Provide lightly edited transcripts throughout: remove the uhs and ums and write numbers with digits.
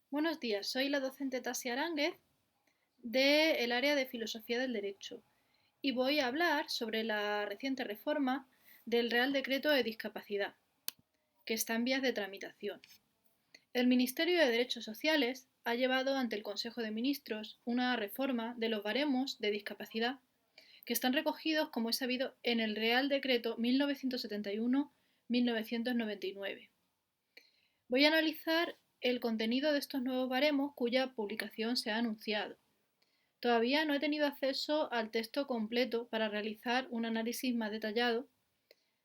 Buenos días, soy la docente Tasia Aránguez del área de Filosofía del Derecho y voy a hablar sobre la reciente reforma del Real Decreto de Discapacidad, que está en vías de tramitación. El Ministerio de Derechos Sociales ha llevado ante el Consejo de Ministros una reforma de los baremos de discapacidad que están recogidos, como es sabido, en el Real Decreto 1971-1999. Voy a analizar el contenido de estos nuevos baremos cuya publicación se ha anunciado. Todavía no he tenido acceso al texto completo para realizar un análisis más detallado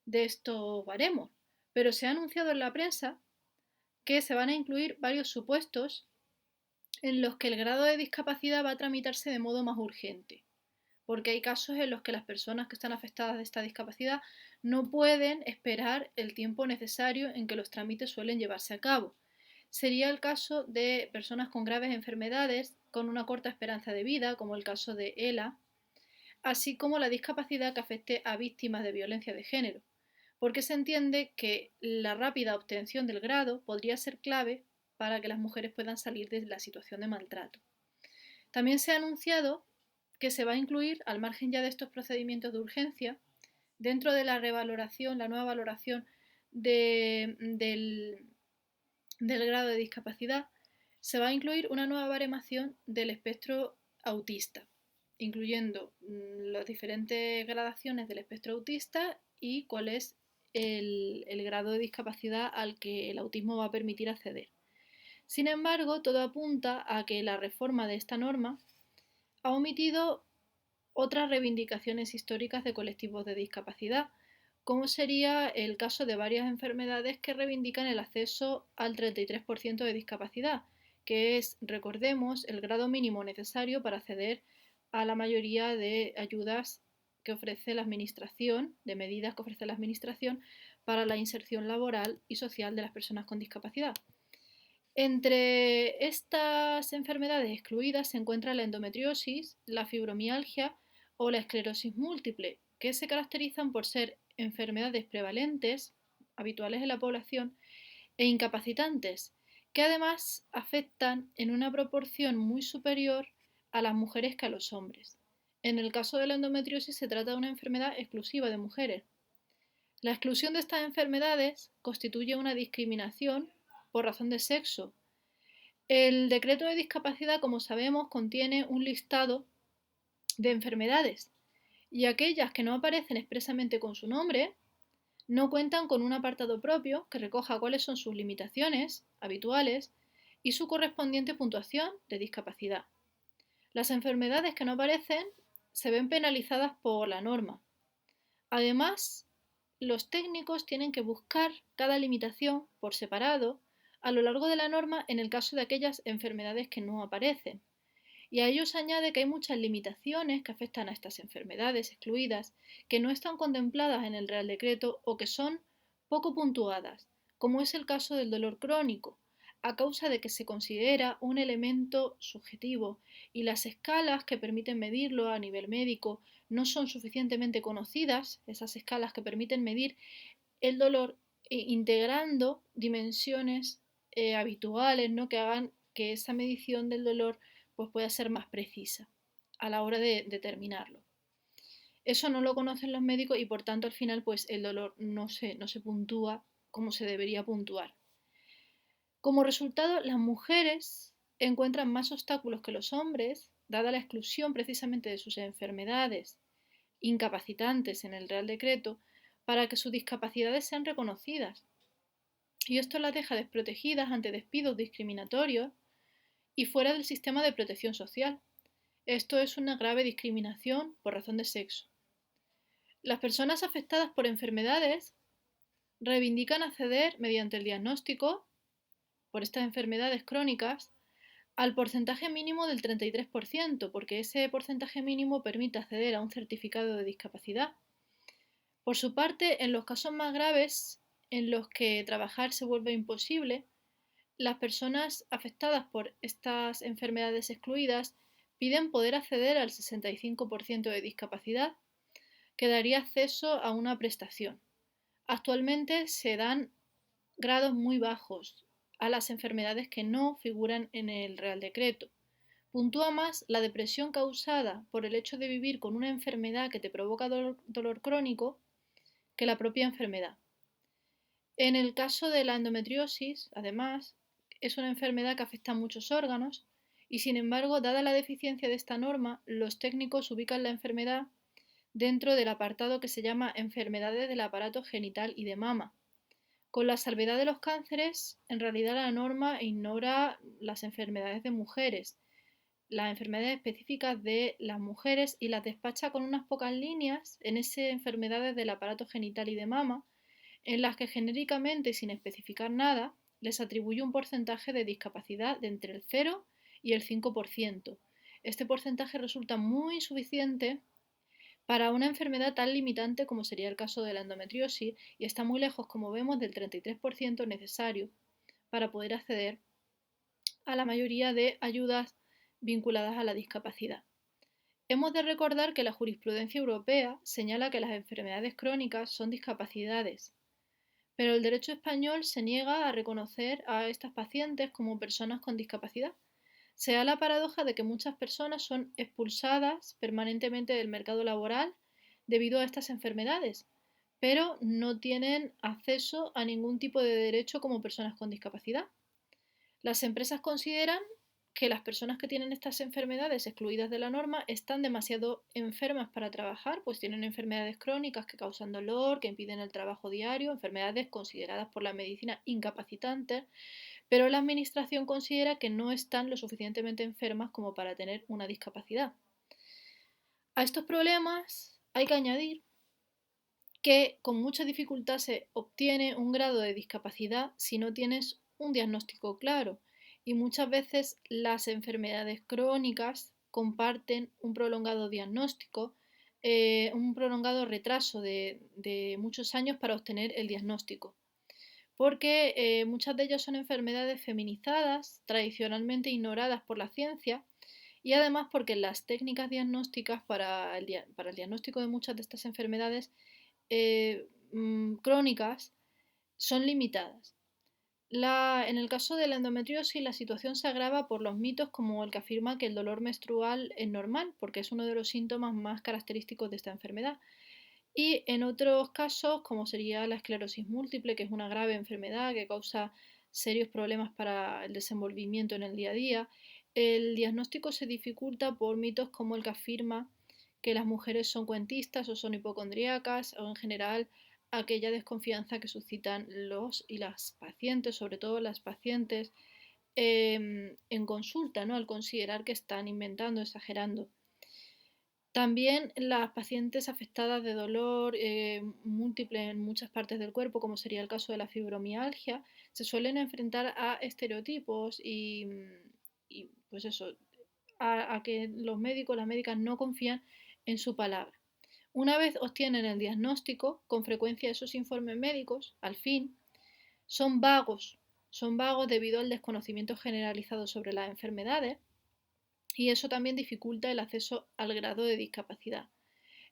de estos baremos, pero se ha anunciado en la prensa que se van a incluir varios supuestos en los que el grado de discapacidad va a tramitarse de modo más urgente, porque hay casos en los que las personas que están afectadas de esta discapacidad no pueden esperar el tiempo necesario en que los trámites suelen llevarse a cabo. Sería el caso de personas con graves enfermedades con una corta esperanza de vida, como el caso de ELA, así como la discapacidad que afecte a víctimas de violencia de género, porque se entiende que la rápida obtención del grado podría ser clave para que las mujeres puedan salir de la situación de maltrato. También se ha anunciado que se va a incluir, al margen ya de estos procedimientos de urgencia, dentro de la revaloración, la nueva valoración del grado de discapacidad, se va a incluir una nueva baremación del espectro autista, incluyendo las diferentes gradaciones del espectro autista y cuál es el grado de discapacidad al que el autismo va a permitir acceder. Sin embargo, todo apunta a que la reforma de esta norma ha omitido otras reivindicaciones históricas de colectivos de discapacidad, como sería el caso de varias enfermedades que reivindican el acceso al 33% de discapacidad, que es, recordemos, el grado mínimo necesario para acceder a la mayoría de ayudas que ofrece la Administración, de medidas que ofrece la Administración para la inserción laboral y social de las personas con discapacidad. Entre estas enfermedades excluidas se encuentra la endometriosis, la fibromialgia o la esclerosis múltiple, que se caracterizan por ser enfermedades prevalentes, habituales en la población, e incapacitantes, que además afectan en una proporción muy superior a las mujeres que a los hombres. En el caso de la endometriosis se trata de una enfermedad exclusiva de mujeres. La exclusión de estas enfermedades constituye una discriminación por razón de sexo. El decreto de discapacidad, como sabemos, contiene un listado de enfermedades y aquellas que no aparecen expresamente con su nombre no cuentan con un apartado propio que recoja cuáles son sus limitaciones habituales y su correspondiente puntuación de discapacidad. Las enfermedades que no aparecen se ven penalizadas por la norma. Además, los técnicos tienen que buscar cada limitación por separado a lo largo de la norma en el caso de aquellas enfermedades que no aparecen. Y a ello se añade que hay muchas limitaciones que afectan a estas enfermedades excluidas que no están contempladas en el Real Decreto o que son poco puntuadas, como es el caso del dolor crónico, a causa de que se considera un elemento subjetivo y las escalas que permiten medirlo a nivel médico no son suficientemente conocidas, esas escalas que permiten medir el dolor integrando dimensiones habituales, ¿no? Que hagan que esa medición del dolor pues, pueda ser más precisa a la hora de determinarlo. Eso no lo conocen los médicos y por tanto al final pues el dolor no se puntúa como se debería puntuar. Como resultado, las mujeres encuentran más obstáculos que los hombres, dada la exclusión precisamente de sus enfermedades incapacitantes en el Real Decreto, para que sus discapacidades sean reconocidas. Y esto las deja desprotegidas ante despidos discriminatorios y fuera del sistema de protección social. Esto es una grave discriminación por razón de sexo. Las personas afectadas por enfermedades reivindican acceder mediante el diagnóstico por estas enfermedades crónicas al porcentaje mínimo del 33%, porque ese porcentaje mínimo permite acceder a un certificado de discapacidad. Por su parte, en los casos más graves, en los que trabajar se vuelve imposible, las personas afectadas por estas enfermedades excluidas piden poder acceder al 65% de discapacidad, que daría acceso a una prestación. Actualmente se dan grados muy bajos, a las enfermedades que no figuran en el Real Decreto. Puntúa más la depresión causada por el hecho de vivir con una enfermedad que te provoca dolor crónico que la propia enfermedad. En el caso de la endometriosis, además, es una enfermedad que afecta a muchos órganos y, sin embargo, dada la deficiencia de esta norma, los técnicos ubican la enfermedad dentro del apartado que se llama enfermedades del aparato genital y de mama. Con la salvedad de los cánceres, en realidad la norma ignora las enfermedades de mujeres, las enfermedades específicas de las mujeres y las despacha con unas pocas líneas en esas enfermedades del aparato genital y de mama, en las que genéricamente y sin especificar nada les atribuye un porcentaje de discapacidad de entre el 0 y el 5%. Este porcentaje resulta muy insuficiente para una enfermedad tan limitante como sería el caso de la endometriosis y está muy lejos, como vemos, del 33% necesario para poder acceder a la mayoría de ayudas vinculadas a la discapacidad. Hemos de recordar que la jurisprudencia europea señala que las enfermedades crónicas son discapacidades, pero el derecho español se niega a reconocer a estas pacientes como personas con discapacidad. Se da la paradoja de que muchas personas son expulsadas permanentemente del mercado laboral debido a estas enfermedades, pero no tienen acceso a ningún tipo de derecho como personas con discapacidad. Las empresas consideran que las personas que tienen estas enfermedades excluidas de la norma están demasiado enfermas para trabajar, pues tienen enfermedades crónicas que causan dolor, que impiden el trabajo diario, enfermedades consideradas por la medicina incapacitantes, pero la Administración considera que no están lo suficientemente enfermas como para tener una discapacidad. A estos problemas hay que añadir que con mucha dificultad se obtiene un grado de discapacidad si no tienes un diagnóstico claro y muchas veces las enfermedades crónicas comparten un prolongado diagnóstico, un prolongado retraso de muchos años para obtener el diagnóstico, porque muchas de ellas son enfermedades feminizadas, tradicionalmente ignoradas por la ciencia, y además porque las técnicas diagnósticas para el diagnóstico de muchas de estas enfermedades crónicas son limitadas. En el caso de la endometriosis, la situación se agrava por los mitos como el que afirma que el dolor menstrual es normal, porque es uno de los síntomas más característicos de esta enfermedad. Y en otros casos, como sería la esclerosis múltiple, que es una grave enfermedad que causa serios problemas para el desenvolvimiento en el día a día, el diagnóstico se dificulta por mitos como el que afirma que las mujeres son cuentistas o son hipocondríacas o en general aquella desconfianza que suscitan los y las pacientes, sobre todo las pacientes en consulta, ¿no? Al considerar que están inventando, exagerando. También las pacientes afectadas de dolor múltiple en muchas partes del cuerpo, como sería el caso de la fibromialgia, se suelen enfrentar a estereotipos y pues eso, a que los médicos, las médicas no confían en su palabra. Una vez obtienen el diagnóstico, con frecuencia esos informes médicos, al fin, son vagos debido al desconocimiento generalizado sobre las enfermedades y eso también dificulta el acceso al grado de discapacidad.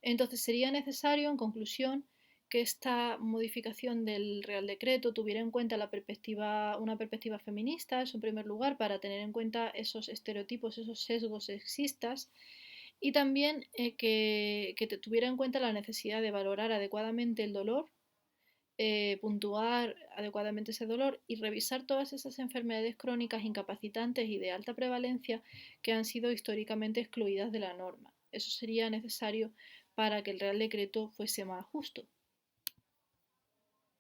Entonces sería necesario, en conclusión, que esta modificación del Real Decreto tuviera en cuenta una perspectiva feminista, eso en primer lugar, para tener en cuenta esos estereotipos, esos sesgos sexistas, y también que tuviera en cuenta la necesidad de valorar adecuadamente el dolor, puntuar adecuadamente ese dolor y revisar todas esas enfermedades crónicas incapacitantes y de alta prevalencia que han sido históricamente excluidas de la norma. Eso sería necesario para que el Real Decreto fuese más justo.